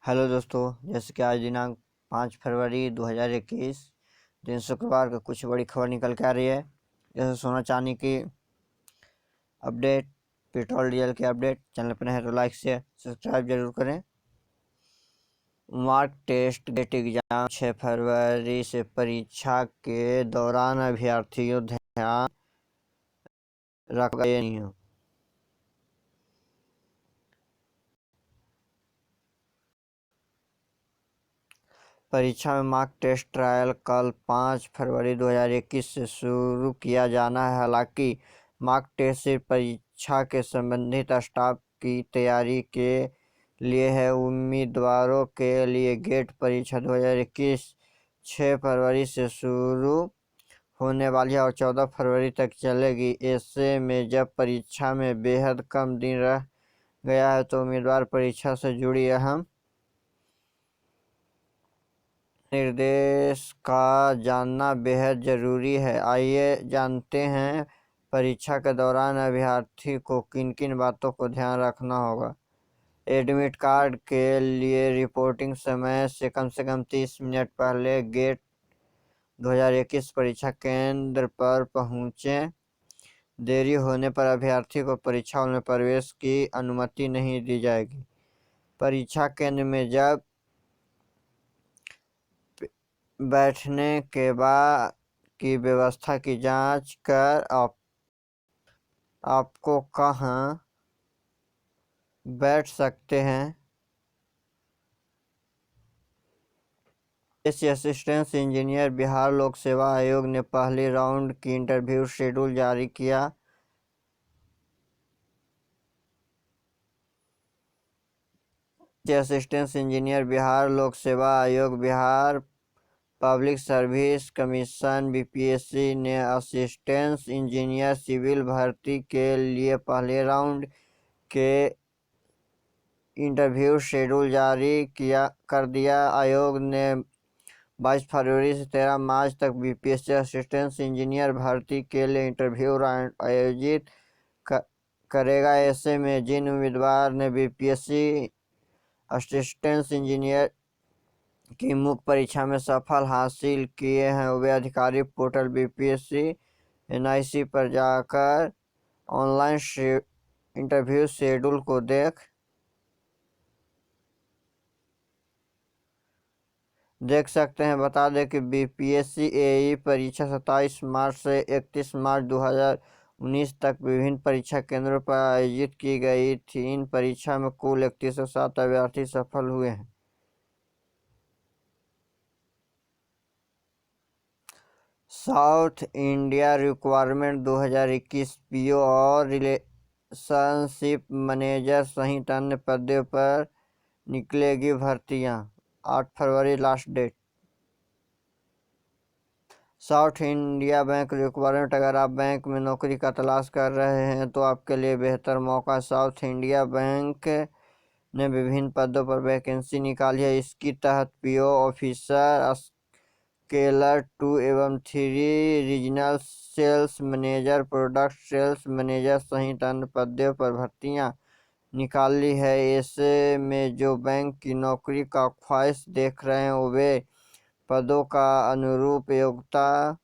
Hello दोस्तों, जैसे कि आज दिनांक 5 फरवरी 2021 दिन शुक्रवार को कुछ बड़ी खबर निकल के आ रही है। जैसे सोना चांदी की अपडेट, पेट्रोल डीजल की अपडेट। चैनल पर है तो लाइक शेयर सब्सक्राइब जरूर करें। मॉक टेस्ट गेट एग्जाम 6 फरवरी से परीक्षा के दौरान अभ्यर्थियों ध्यान रखें नहीं हो। परीक्षा में मॉक टेस्ट ट्रायल कल 5 फरवरी 2021 से शुरू किया जाना है। हालांकि मॉक टेस्ट सिर्फ परीक्षा के संबंधित स्टाफ की तैयारी के लिए है। उम्मीदवारों के लिए गेट परीक्षा 2021 6 फरवरी से शुरू होने वाली है और 14 फरवरी तक चलेगी। ऐसे में जब परीक्षा में बेहद कम दिन रह गया है तो उम्मीदवार परीक्षा से जुड़ी अहम निर्देश का जानना बेहद जरूरी है। आइए जानते हैं परीक्षा के दौरान अभ्यर्थी को किन किन बातों को ध्यान रखना होगा। एडमिट कार्ड के लिए रिपोर्टिंग समय से कम 30 मिनट पहले गेट 2021 परीक्षा केंद्र पर पहुंचें। देरी होने पर अभ्यर्थी को परीक्षा हॉल में प्रवेश की अनुमति नहीं दी जाएगी। परीक्षा केंद्र में जब बैठने के बाद की व्यवस्था की जांच कर आपको कहां बैठ सकते हैं। असिस्टेंट इंजीनियर बिहार लोक सेवा आयोग ने पहले राउंड की इंटरव्यू शेड्यूल जारी किया। असिस्टेंट इंजीनियर बिहार लोक सेवा आयोग Bihar public service commission BPSC ने असिस्टेंट इंजीनियर सिविल भर्ती के लिए पहले राउंड के इंटरव्यू शेड्यूल जारी कर दिया। आयोग ने 22 फरवरी से 13 मार्च तक बीपीएससी असिस्टेंट इंजीनियर भर्ती के लिए इंटरव्यू राउंड आयोजित करेगा। ऐसे में जिन उम्मीदवार ने बीपीएससी असिस्टेंट इंजीनियर की मुख्य परीक्षा में सफल हासिल किए हैं वे आधिकारिक पोर्टल बीपीएससी एनआईसी पर जाकर ऑनलाइन इंटरव्यू शेड्यूल को देख सकते हैं। बता दें कि बीपीएससी एई परीक्षा 27 मार्च से 31 मार्च 2019 तक विभिन्न परीक्षा केंद्रों पर आयोजित की गई थी। इन परीक्षा में कुल 3107 अभ्यर्थी सफल हुए हैं। साउथ इंडिया रिक्वायरमेंट 2021 पीओ और रिलेशनशिप मैनेजर सहित अन्य पदों पर निकलेगी भर्तियां। 8 फरवरी last date. South India bank requirement. अगर आप बैंक में नौकरी का तलाश कर रहे हैं तो आपके लिए बेहतर मौका। साउथ इंडिया बैंक ने विभिन्न पदों पर वैकेंसी निकाली है। इसके तहत पीओ ऑफिसर, स्केलर 2 एवं 3 regional sales manager, product sales manager सहित अन्य पदों पर भर्तियां निकाली है। ऐसे में जो बैंक की नौकरी का ख्वाहिश देख रहे हैं वे पदों का अनुरूप योग्यता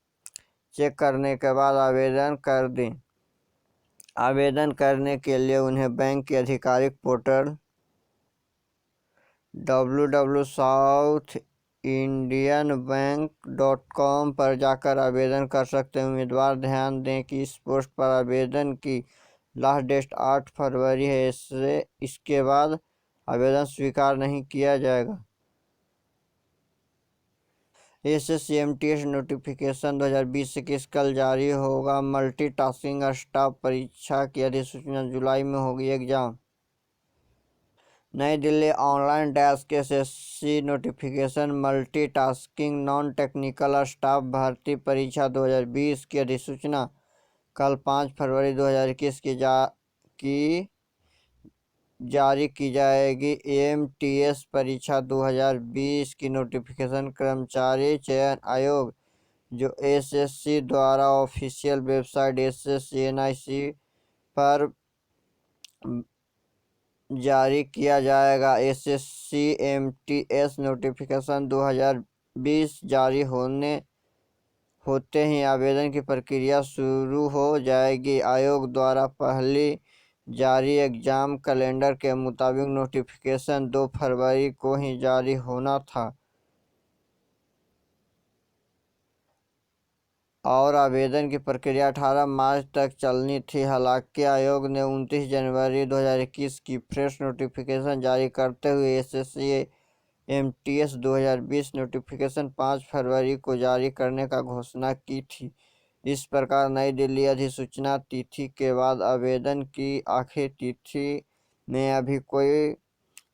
चेक करने के बाद आवेदन कर दें। आवेदन करने के लिए उन्हें बैंक के आधिकारिक पोर्टल www.southindianbank.com पर जाकर आवेदन कर सकते हैं। उम्मीदवार ध्यान दें कि इस पोस्ट पर आवेदन की लास्ट डेट 8 फरवरी है। इसके बाद आवेदन स्वीकार नहीं किया जाएगा। एसएससी-एमटीएस नोटिफिकेशन 2020-21 कल जारी होगा। मल्टीटास्किंग स्टाफ परीक्षा की अधिसूचना जुलाई में होगी एग्जाम। नई Delhi online desk SSC notification multitasking non technical staff भर्ती परीक्षा 2020 की अधिसूचना कल 5 फरवरी 2021 की जारी की जाएगी। एमटीएस परीक्षा 2020 की नोटिफिकेशन कर्मचारी चयन आयोग जो एसएससी द्वारा ऑफिशियल वेबसाइट एसएससी एनआईसी पर जारी किया जाएगा। एसएससी एमटीएस नोटिफिकेशन 2020 जारी होते ही आवेदन की प्रक्रिया शुरू हो जाएगी। आयोग द्वारा पहले जारी एग्जाम कैलेंडर के मुताबिक नोटिफिकेशन 2 फरवरी को ही जारी होना था और आवेदन की प्रक्रिया 18 मार्च तक चलनी थी। हालांकि आयोग ने 29 जनवरी 2021 की फ्रेश नोटिफिकेशन जारी करते हुए एसएससी एमटीएस 2020 नोटिफिकेशन 5 फरवरी को जारी करने का घोषणा की थी। इस प्रकार नई दिल्ली अधिसूचना तिथि के बाद आवेदन की आखिरी तिथि में अभी कोई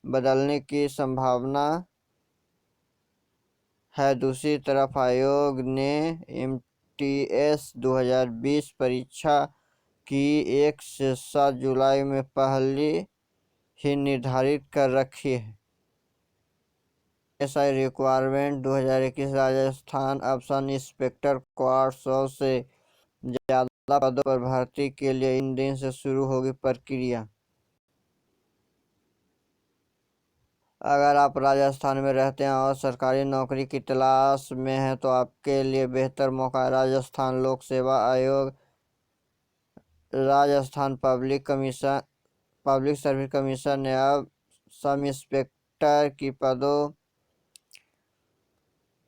बदलने की संभावना है। दूसरी तरफ आयोग ने एमटीएस 2020 परीक्षा की 1 से 7 जुलाई में पहले ही निर्धारित कर रखी है। एसआई रिक्वायरमेंट 2021 राजस्थान अब सब इंस्पेक्टर को 800 से ज़्यादा पदों पर भर्ती के लिए इन दिन से शुरू होगी प्रक्रिया। अगर आप राजस्थान में रहते हैं और सरकारी नौकरी की तलाश में हैं तो आपके लिए बेहतर मौका है। राजस्थान लोक सेवा आयोग राजस्थान पब्लिक सर्विस कमीशन ने अब सब इंस्पेक्टर की पदों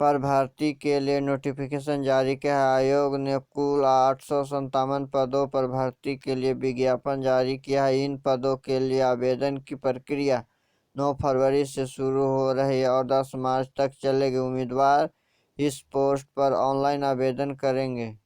पर भर्ती के लिए नोटिफिकेशन जारी किया है। आयोग ने कुल 857 पदों पर भर्ती के लिए विज्ञापन जारी किया है। इन पदों के लिए आवेदन की प्रक्रिया 9 फरवरी से शुरू हो रही है और 10 मार्च तक चलेगी। उम्मीदवार इस पोस्ट पर ऑनलाइन आवेदन करेंगे।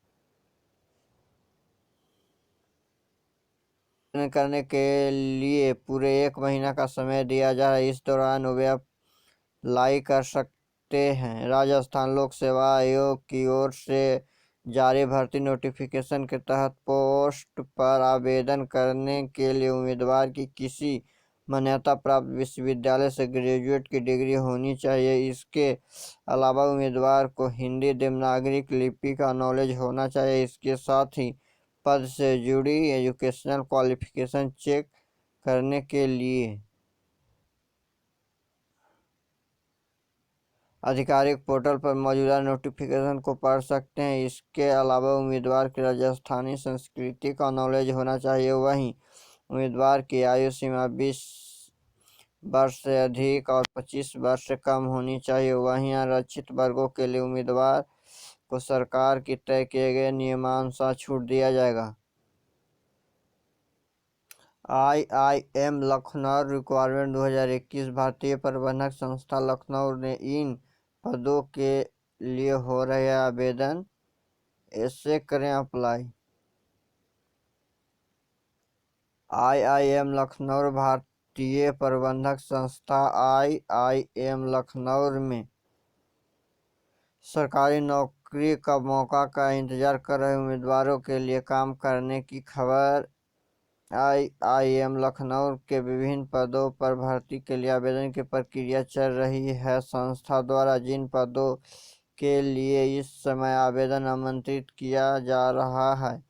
करने के लिए पूरे 1 महीना का समय दिया जा रहा है। इस दौरान वे अप्लाई कर सकते हैं। राजस्थान लोक सेवा आयोग की ओर से जारी भर्ती नोटिफिकेशन के तहत पोस्ट पर आवेदन करने के लिए उम्मीदवार की किसी मान्यता प्राप्त विश्वविद्यालय से ग्रेजुएट की डिग्री होनी चाहिए। इसके अलावा उम्मीदवार को हिंदी देवनागरी लिपि का नॉलेज होना चाहिए। इसके साथ ही पद से जुड़ी एजुकेशनल क्वालिफिकेशन चेक करने के लिए आधिकारिक पोर्टल पर मौजूदा नोटिफिकेशन को पढ़ सकते हैं। इसके अलावा उम्मीदवार की राजस्थानी संस्कृति का नॉलेज होना चाहिए। वहीं उम्मीदवार की आयु सीमा 20 वर्ष से अधिक और 25 वर्ष से कम होनी चाहिए। वहीं आरक्षित वर्गों के लिए उम्मीदवार को सरकार की तय किए गए नियमानुसार छूट दिया जाएगा। IIM लखनऊ रिक्वायरमेंट 2021 भारतीय प्रबंधक संस्था लखनऊ ने इन पदों के लिए हो रहे आवेदन ऐसे करें अप्लाई। IIM लखनऊ भारतीय प्रबंधक संस्था IIM लखनऊ में सरकारी नौकरी का मौका का इंतजार कर रहे उम्मीदवारों के लिए काम करने की खबर। IIM लखनऊ के विभिन्न पदों पर भर्ती के लिए आवेदन की प्रक्रिया चल रही है। संस्था द्वारा जिन पदों के लिए इस समय आवेदन आमंत्रित किया जा रहा है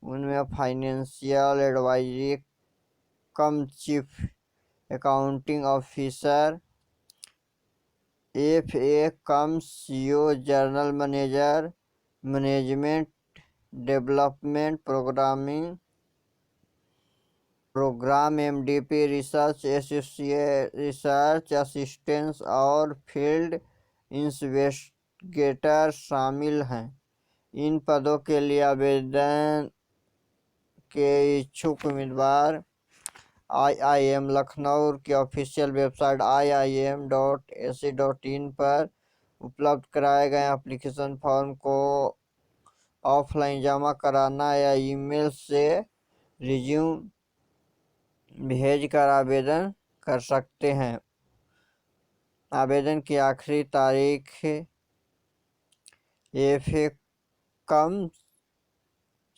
उनमें financial advisory cum chief accounting officer, FA cum CO general manager, management development program MDP, research assistant और फील्ड इन्वेस्टिगेटर शामिल हैं। इन पदों के लिए आवेदन के इच्छुक उम्मीदवार IIM लखनऊ की ऑफिशियल वेबसाइट iim.ac.in पर उपलब्ध कराए गए एप्लीकेशन फॉर्म को ऑफलाइन जमा कराना या ईमेल से रिज्यूम भेजकर आवेदन कर सकते हैं। आवेदन की आखिरी तारीख FA कम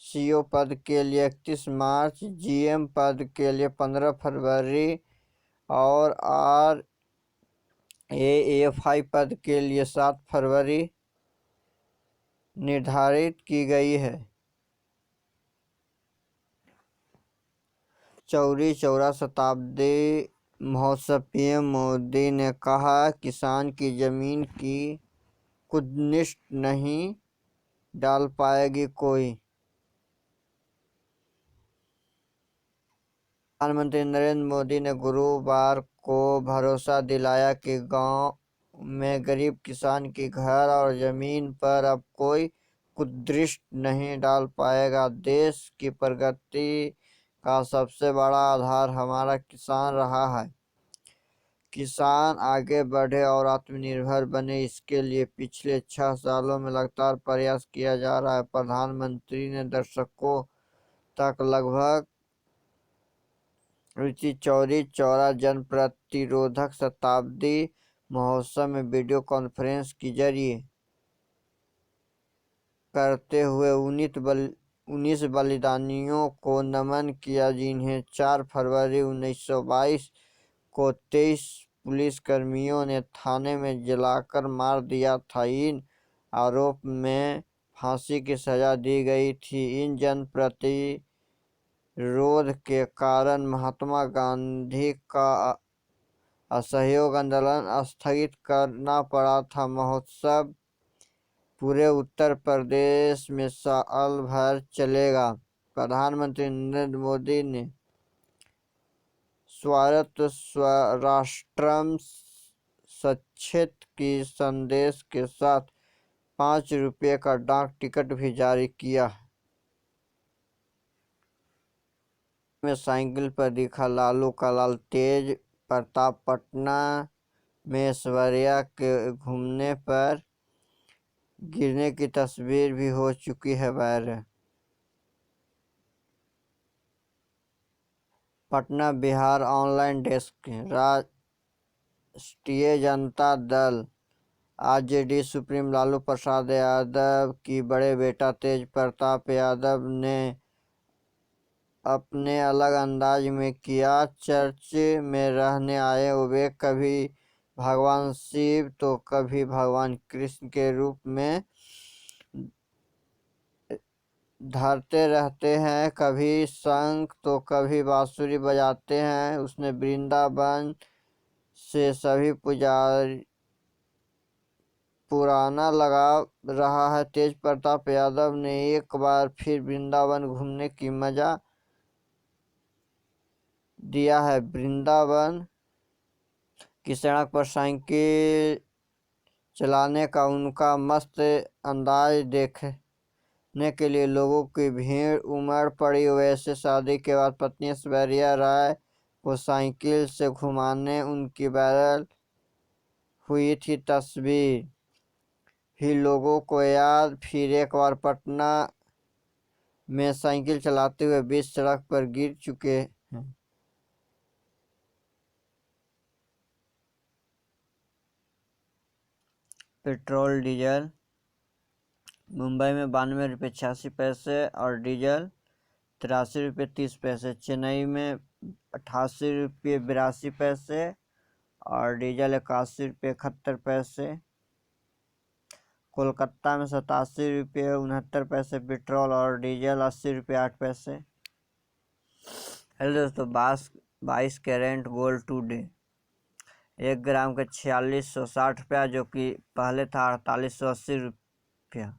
CO पद के लिए 31 मार्च, GM पद के लिए 15 फरवरी और RAFI पद के लिए 7 फरवरी निर्धारित की गई है। चौरी चौरा शताब्दी महोत्सव। पीएम मोदी ने कहा, किसान की जमीन की कुर्निश नहीं डाल पाएगी कोई। प्रधानमंत्री नरेंद्र मोदी ने गुरुवार को भरोसा दिलाया कि गांव में गरीब किसान की घर और जमीन पर अब कोई कुदृष्टि नहीं डाल पाएगा। देश की प्रगति का सबसे बड़ा आधार हमारा किसान रहा है। किसान आगे बढ़े और आत्मनिर्भर बने, इसके लिए पिछले 6 सालों में लगातार प्रयास किया जा रहा है। प्रधानमंत्री ने दर्शकों तक लगभग चौरी चौरा जन प्रतिरोधक शताब्दी महोत्सव में वीडियो कॉन्फ्रेंस के जरिए करते हुए 19 बलिदानियों को नमन किया, जिन्हें 4 फरवरी 1922 को 23 पुलिसकर्मियों ने थाने में जलाकर मार दिया था। इन आरोप में फांसी की सजा दी गई थी। इन जन प्रतिरोध के कारण महात्मा गांधी का असहयोग आंदोलन स्थगित करना पड़ा था। महोत्सव पूरे उत्तर प्रदेश में साल भर चलेगा। प्रधानमंत्री नरेंद्र मोदी ने स्वायत्त स्वराष्ट्रम सचेत की संदेश के साथ 5 रुपये का डाक टिकट भी जारी किया है। में साइकिल पर दिखा लालू का लाल। तेज प्रताप पटना में ऐश्वर्या के घूमने पर गिरने की तस्वीर भी हो चुकी है viral. Patna Bihar online desk. राष्ट्रीय जनता दल आरजेडी सुप्रीम लालू प्रसाद यादव की बड़े बेटा तेज प्रताप यादव ने अपने अलग अंदाज में किया चर्च में रहने आए। वे कभी भगवान शिव तो कभी भगवान कृष्ण के रूप में धरते रहते हैं, कभी शंख तो कभी बांसुरी बजाते हैं। उसने वृंदावन से सभी पुजारी पुराना लगाव रहा है। तेज प्रताप यादव ने एक बार फिर वृंदावन घूमने की मजा दिया है। वृंदावन की सड़क पर साइकिल चलाने का उनका मस्त अंदाज देखने के लिए लोगों की भीड़ उमड़ पड़ी। वैसे शादी के बाद पत्नी ऐश्वर्या राय को साइकिल से घुमाने उनकी वायरल हुई थी तस्वीर भी लोगों को याद। फिर एक बार पटना में साइकिल चलाते हुए बीच सड़क पर गिर चुके हैं। पेट्रोल डीजल मुंबई में 92 रुपये 86 पैसे और डीजल 83 रुपये 30 पैसे। चेन्नई में 88 रुपये 82 पैसे और डीजल 81 रुपये 71 पैसे। कोलकाता में 87 रुपये 69 पैसे पेट्रोल और डीजल 80 रुपये 8 पैसे। हेलो दोस्तों, 22 कैरेट गोल्ड टुडे 1 ग्राम का 4660 रुपया, जो कि पहले था 4880 रुपया।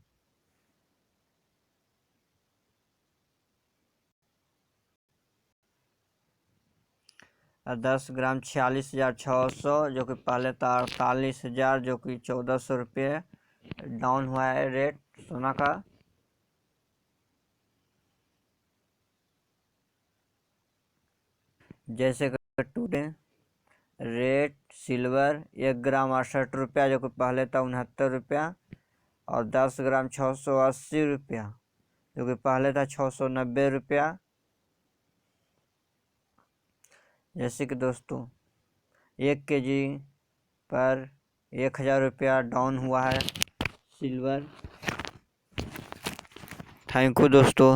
और 10 ग्राम 46,600, जो कि पहले था 48,000, जो कि 1400 रुपये डाउन हुआ है रेट सोना का। जैसे टुडे रेट सिल्वर 1 ग्राम 68 रुपया, जो कि पहले था 69 रुपया, और 10 ग्राम 680 रुपया, जो कि पहले था 690 रुपया। जैसे कि दोस्तों 1 kg पर 1000 रुपया डाउन हुआ है सिल्वर। थैंक यू दोस्तों।